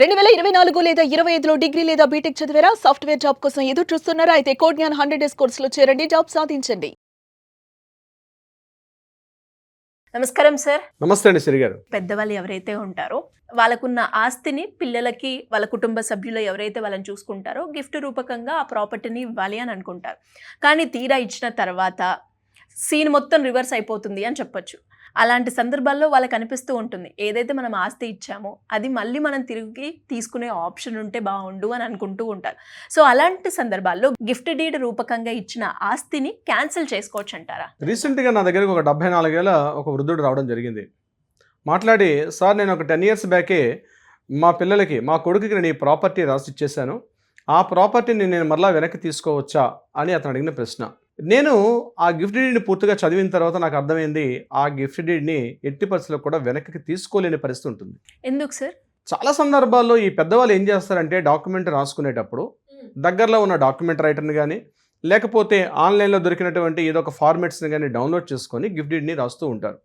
2024 లేదా 25లో డిగ్రీ లేదా బీటెక్ చదివారా? సాఫ్ట్‌వేర్ జాబ్ కోసం ఎదురు చూస్తున్నారా? అయితే కోడ్ జ్ఞాన్ 100 డేస్ కోర్సులో చేరండి, జాబ్ సాధించండి. నమస్కారం సార్. నమస్తే అండి శ్రీ గారు. పెద్దవాళ్ళు ఎవరైతే ఉంటారో వాళ్ళకున్న ఆస్తిని పిల్లలకి, వాళ్ళ కుటుంబ సభ్యులు ఎవరైతే వాళ్ళని చూసుకుంటారో గిఫ్ట్ రూపకంగా ఆ ప్రాపర్టీని ఇవ్వాలి అని అనుకుంటారు. కానీ తీరా ఇచ్చిన తర్వాత సీన్ మొత్తం రివర్స్ అయిపోతుంది అని చెప్పొచ్చు. అలాంటి సందర్భాల్లో వాళ్ళకి అనిపిస్తూ ఉంటుంది, ఏదైతే మనం ఆస్తి ఇచ్చామో అది మళ్ళీ మనం తిరిగి తీసుకునే ఆప్షన్ ఉంటే బాగుండు అని అనుకుంటూ ఉంటారు. సో అలాంటి సందర్భాల్లో గిఫ్ట్ డీడ్ రూపకంగా ఇచ్చిన ఆస్తిని క్యాన్సిల్ చేసుకోవచ్చు అంటారా? రీసెంట్గా నా దగ్గరికి ఒక 74 ఏళ్ళ ఒక వృద్ధుడు రావడం జరిగింది. మాట్లాడి, సార్ నేను ఒక 10 ఇయర్స్ బ్యాకే మా పిల్లలకి, మా కొడుకుకి నేను ఈ ప్రాపర్టీ రాసి ఇచ్చేసాను, ఆ ప్రాపర్టీని నేను మరలా వెనక్కి తీసుకోవచ్చా అని అతను అడిగిన ప్రశ్న. నేను ఆ గిఫ్ట్ డీడ్ని పూర్తిగా చదివిన తర్వాత నాకు అర్థమైంది, ఆ గిఫ్ట్ డీడ్ని ఎట్టి పరిస్థితుల్లో కూడా వెనక్కి తీసుకోలేని పరిస్థితి ఉంటుంది. ఎందుకు సార్? చాలా సందర్భాల్లో ఈ పెద్దవాళ్ళు ఏం చేస్తారంటే, డాక్యుమెంట్ రాసుకునేటప్పుడు దగ్గరలో ఉన్న డాక్యుమెంట్ రైటర్ని కానీ, లేకపోతే ఆన్లైన్లో దొరికినటువంటి ఏదో ఒక ఫార్మాట్స్ని కానీ డౌన్లోడ్ చేసుకొని గిఫ్ట్ డీడ్ని రాస్తూ ఉంటారు.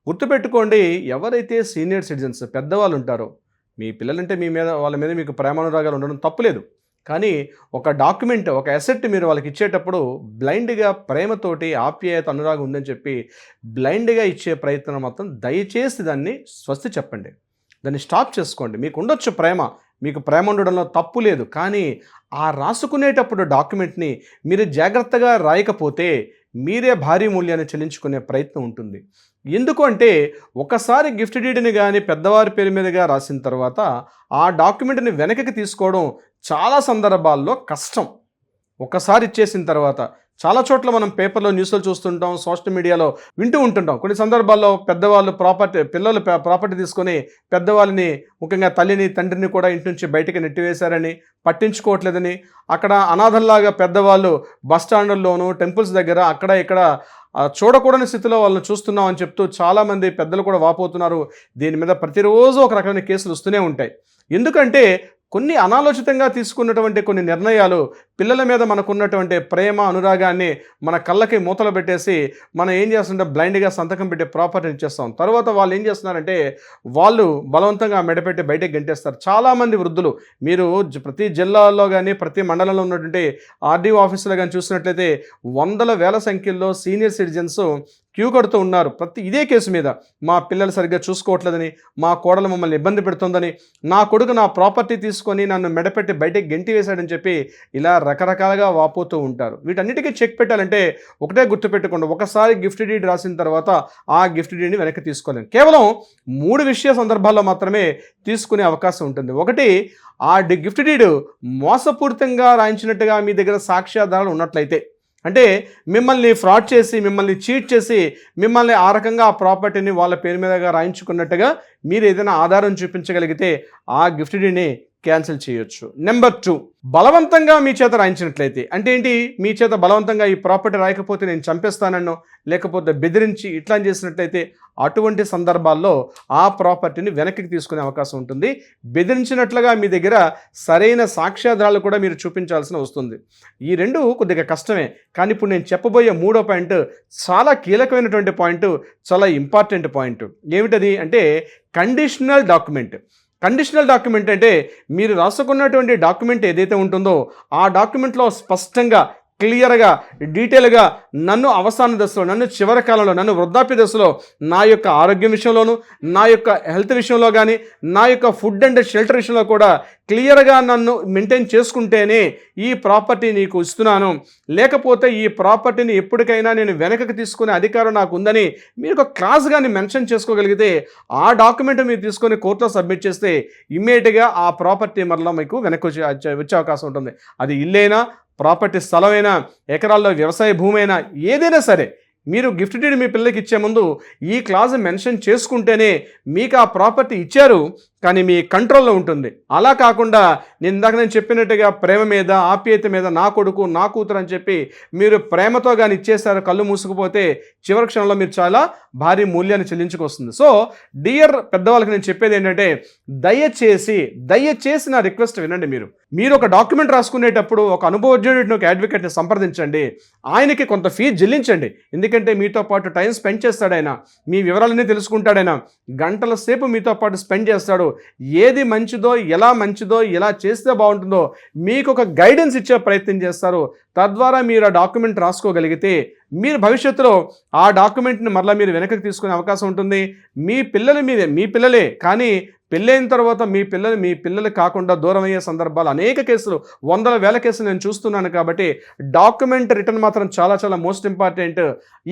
గుర్తుపెట్టుకోండి, ఎవరైతే సీనియర్ సిటిజన్స్ పెద్దవాళ్ళు ఉంటారో, మీ పిల్లలంటే మీ మీద, వాళ్ళ మీద మీకు ప్రేమానురాగాలు ఉండడం తప్పులేదు. కానీ ఒక డాక్యుమెంట్, ఒక అసెట్ మీరు వాళ్ళకి ఇచ్చేటప్పుడు బ్లైండ్గా ప్రేమతోటి ఆప్యాయత అనురాగం ఉందని చెప్పి బ్లైండ్గా ఇచ్చే ప్రయత్నం మాత్రం దయచేసి దాన్ని స్వస్తి చెప్పండి, దాన్ని స్టాప్ చేసుకోండి. మీకు ఉండొచ్చు ప్రేమ, మీకు ప్రేమ ఉండడంలో తప్పు లేదు. కానీ ఆ రాసుకునేటప్పుడు డాక్యుమెంట్ని మీరు జాగ్రత్తగా రాయకపోతే మీరే భారీ మూల్యాన్ని చెల్లించుకునే ప్రయత్నం ఉంటుంది. ఎందుకు అంటే, ఒకసారి గిఫ్ట్ డీడ్ని కానీ పెద్దవారి పేరు మీదుగా రాసిన తర్వాత ఆ డాక్యుమెంట్ని వెనక్కి తీసుకోవడం చాలా సందర్భాల్లో కష్టం. ఒకసారి ఇచ్చేసిన తర్వాత చాలా చోట్ల మనం పేపర్లో, న్యూస్లో చూస్తుంటాం, సోషల్ మీడియాలో వింటూ ఉంటుంటాం. కొన్ని సందర్భాల్లో పెద్దవాళ్ళు పిల్లలు ప్రాపర్టీ తీసుకొని పెద్దవాళ్ళని, ముఖ్యంగా తల్లిని, తండ్రిని కూడా ఇంటి నుంచి బయటికి నెట్టివేశారని, పట్టించుకోవట్లేదని, అక్కడ అనాథల్లాగా పెద్దవాళ్ళు బస్ స్టాండ్ల్లోనూ, టెంపుల్స్ దగ్గర అక్కడ ఇక్కడ చూడకూడని స్థితిలో వాళ్ళని చూస్తున్నాం అని చెప్తూ చాలామంది పెద్దలు కూడా వాపోతున్నారు. దీని మీద ప్రతిరోజు ఒక రకమైన కేసులు వస్తూనే ఉంటాయి. ఎందుకంటే కొన్ని అనాలోచితంగా తీసుకున్నటువంటి కొన్ని నిర్ణయాలు పిల్లల మీద మనకున్నటువంటి ప్రేమ అనురాగాన్ని మన కళ్ళకి మూతలు పెట్టేసి మనం ఏం చేస్తుంటే బ్లైండ్గా సంతకం పెట్టి ప్రాపర్టీని ఇచ్చేస్తాం. తర్వాత వాళ్ళు ఏం చేస్తున్నారంటే, వాళ్ళు బలవంతంగా మెడపెట్టి బయటకు గంటేస్తారు. చాలామంది వృద్ధులు, మీరు ప్రతి జిల్లాలో కానీ ప్రతి మండలంలో ఉన్నటువంటి ఆర్డీఓ ఆఫీసులో కానీ చూసినట్లయితే వందల వేల సంఖ్యలో సీనియర్ సిటిజన్స్ క్యూ కడుతూ ఉన్నారు. ఇదే కేసు మీద, మా పిల్లలు సరిగ్గా చూసుకోవట్లేదని, మా కోడలు మమ్మల్ని ఇబ్బంది పెడుతుందని, నా కొడుకు నా ప్రాపర్టీ తీసుకొని నన్ను మెడపెట్టి బయటకు గెంటి వేశాడని చెప్పి ఇలా రకరకాలుగా వాపోతూ ఉంటారు. వీటన్నిటికీ చెక్ పెట్టాలంటే ఒకటే గుర్తుపెట్టుకోండి, ఒకసారి గిఫ్ట్ డీడ్ రాసిన తర్వాత ఆ గిఫ్ట్ డీడ్ని వెనక్కి తీసుకోలేము. కేవలం 3 సందర్భాల్లో మాత్రమే తీసుకునే అవకాశం ఉంటుంది. ఒకటి, ఆ గిఫ్ట్ డీడ్ మోసపూరితంగా రాయించినట్టుగా మీ దగ్గర సాక్ష్యాధారాలు ఉన్నట్లయితే, అంటే మిమ్మల్ని ఫ్రాడ్ చేసి, మిమ్మల్ని చీట్ చేసి, మిమ్మల్ని ఆ రకంగా ఆ ప్రాపర్టీని వాళ్ళ పేరు మీదగా రాయించుకున్నట్టుగా మీరు ఏదైనా ఆధారం చూపించగలిగితే ఆ గిఫ్ట్ డీడ్ని క్యాన్సిల్ చేయొచ్చు. నెంబర్ 2, బలవంతంగా మీ చేత రాయించినట్లయితే, అంటే ఏంటి, మీ చేత బలవంతంగా ఈ ప్రాపర్టీ రాయకపోతే నేను చంపేస్తానన్నో, లేకపోతే బెదిరించి ఇట్లా చేసినట్లయితే, అటువంటి సందర్భాల్లో ఆ ప్రాపర్టీని వెనక్కి తీసుకునే అవకాశం ఉంటుంది. బెదిరించినట్లుగా మీ దగ్గర సరైన సాక్ష్యాధారాలు కూడా మీరు చూపించాల్సిన వస్తుంది. ఈ 2 కొద్దిగా కష్టమే. కానీ ఇప్పుడు నేను చెప్పబోయే 3వ పాయింట్ చాలా కీలకమైనటువంటి పాయింట్, చాలా ఇంపార్టెంట్ పాయింట్. ఏమిటది అంటే, కండిషనల్ డాక్యుమెంట్. కండిషనల్ డాక్యుమెంట్ అంటే, మీరు రాసుకున్నటువంటి డాక్యుమెంట్ ఏదైతే ఉంటుందో ఆ డాక్యుమెంట్లో స్పష్టంగా, క్లియర్గా, డీటెయిల్గా నన్ను అవసాన దశలో, నన్ను చివరి కాలంలో, నన్ను వృద్ధాప్య దశలో నా యొక్క ఆరోగ్యం విషయంలోనూ, నా యొక్క హెల్త్ విషయంలో కానీ, నా యొక్క ఫుడ్ అండ్ షెల్టర్ విషయంలో కూడా క్లియర్గా నన్ను మెయింటైన్ చేసుకుంటేనే ఈ ప్రాపర్టీ నీకు ఇస్తున్నాను, లేకపోతే ఈ ప్రాపర్టీని ఎప్పటికైనా నేను వెనకకి తీసుకునే అధికారం నాకు ఉందని మీరు ఒక క్లాస్ కానీ మెన్షన్ చేసుకోగలిగితే, ఆ డాక్యుమెంట్ మీరు తీసుకొని కోర్టులో సబ్మిట్ చేస్తే ఇమ్మీడియట్గా ఆ ప్రాపర్టీ మరలా మీకు వెనక్కి వచ్చే అవకాశం ఉంటుంది. అది ఇల్లైనా, ప్రాపర్టీ స్థలమైనా, ఎకరాల్లో వ్యవసాయ భూమి అయినా, ఏదైనా సరే మీరు గిఫ్ట్ డీడ్ మీ పిల్లలకి ఇచ్చే ముందు ఈ క్లాజ్ మెన్షన్ చేసుకుంటేనే మీకు ఆ ప్రాపర్టీ ఇచ్చారు, కానీ మీ కంట్రోల్లో ఉంటుంది. అలా కాకుండా నేను చెప్పినట్టుగా ప్రేమ మీద, ఆప్యాయత మీద, నా కొడుకు, నా కూతురు అని చెప్పి మీరు ప్రేమతో కానీ ఇచ్చేసారు, కళ్ళు మూసుకుపోతే చివరి క్షణంలో మీరు చాలా భారీ మూల్యాన్ని చెల్లించుకొస్తుంది. సో డియర్ పెద్దవాళ్ళకి నేను చెప్పేది ఏంటంటే, దయచేసి నా రిక్వెస్ట్ వినండి. మీరు ఒక డాక్యుమెంట్ రాసుకునేటప్పుడు ఒక అనుభవజ్ఞుడిని, ఒక అడ్వకేట్ని సంప్రదించండి. ఆయనకి కొంత ఫీజు చెల్లించండి. ఎందుకంటే మీతో పాటు టైం స్పెండ్ చేస్తాడు ఆయన, మీ వివరాలన్నీ తెలుసుకుంటాడు ఆయన, గంటల సేపు మీతో పాటు స్పెండ్ చేస్తాడు. ఏది మంచిదో ఎలా చేస్తే బాగుంటుందో మీకు ఒక గైడెన్స్ ఇచ్చే ప్రయత్నం చేస్తారు. తద్వారా మీరు ఆ డాక్యుమెంట్ రాసుకోగలిగితే మీరు భవిష్యత్తులో ఆ డాక్యుమెంట్ని మరలా మీరు వెనక్కి తీసుకునే అవకాశం ఉంటుంది. మీ పిల్లలే కానీ పెళ్ళైన తర్వాత మీ పిల్లలు కాకుండా దూరం అయ్యే సందర్భాలు అనేక కేసులు, వందల వేల కేసులు నేను చూస్తున్నాను. కాబట్టి డాక్యుమెంట్ రిటర్న్ మాత్రం చాలా చాలా మోస్ట్ ఇంపార్టెంట్.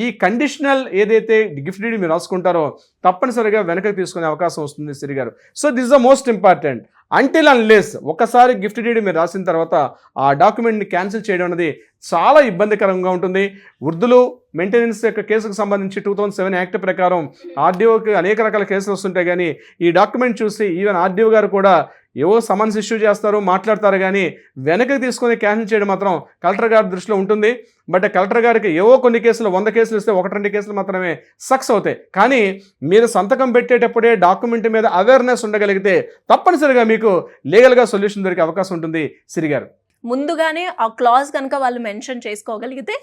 ఈ కండిషనల్ ఏదైతే గిఫ్ట్ డీడ్ మీరు రాసుకుంటారో తప్పనిసరిగా వెనక్కి తీసుకునే అవకాశం వస్తుంది సిరి గారు. So this the most important. Until unless ఒకసారి గిఫ్ట్ డీడ్ మీరు రాసిన తర్వాత ఆ డాక్యుమెంట్ని క్యాన్సిల్ చేయడం అనేది చాలా ఇబ్బందికరంగా ఉంటుంది. వృద్ధులు మెయింటెనెన్స్ యొక్క కేసుకు సంబంధించి 2007 యాక్ట్ ప్రకారం ఆర్డీఓకి అనేక రకాల కేసులు వస్తుంటాయి. కానీ ఈ డాక్యుమెంట్ చూసి ఈవెన్ ఆర్డీఓ గారు కూడా ఏవో సమన్స్ ఇష్యూ చేస్తారు, మాట్లాడతారు. కానీ వెనక్కి తీసుకొని క్యాన్సిల్ చేయడం మాత్రం కలెక్టర్ గారి దృష్టిలో ఉంటుంది. బట్ కలెక్టర్ గారికి ఏవో కొన్ని కేసులు 100 కేసులు ఇస్తే 1-2 కేసులు మాత్రమే సక్సెస్ అవుతాయి. కానీ మీరు సంతకం పెట్టేటప్పుడే డాక్యుమెంట్ మీద అవేర్నెస్ ఉండగలిగితే తప్పనిసరిగా మీకు లీగల్గా సొల్యూషన్ దొరికే అవకాశం ఉంటుంది సిరి గారు. ముందుగానే ఆ క్లాజ్ కనుక వాళ్ళు మెన్షన్ చేసుకోగలిగితే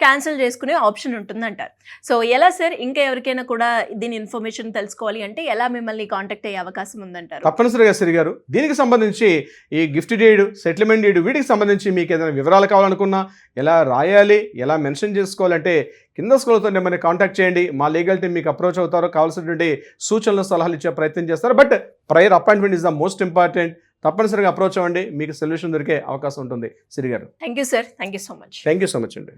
క్యాన్సిల్ చేసుకునే ఆప్షన్ ఉంటుందంటారు. సో ఎలా సార్, ఇంకా ఎవరికైనా కూడా దీని ఇన్ఫర్మేషన్ తెలుసుకోవాలి అంటే ఎలా మిమ్మల్ని కాంటాక్ట్ అయ్యే అవకాశం ఉందంటారు? తప్పనిసరిగా సిరి గారు, దీనికి సంబంధించి ఈ గిఫ్ట్ డీడ్, సెటిల్మెంట్ డీడ్, వీటికి సంబంధించి మీకు ఏదైనా వివరాలు కావాలనుకున్నా, ఎలా రాయాలి, ఎలా మెన్షన్ చేసుకోవాలంటే కింద స్క్రోల్తో నెంబర్ని కాంటాక్ట్ చేయండి. మా లీగల్ టీం మీకు అప్రోచ్ అవుతారో, కావాల్సినటువంటి సూచనలు సలహాలు ఇచ్చే ప్రయత్నం చేస్తారు. But prior appointment is the most important. తప్పనిసరిగా అప్రోచ్ అవ్వండి, మీకు సొల్యూషన్ దొరికే అవకాశం ఉంటుంది సిరి గారు. Thank you sir, thank you so much. Thank you so much అండి.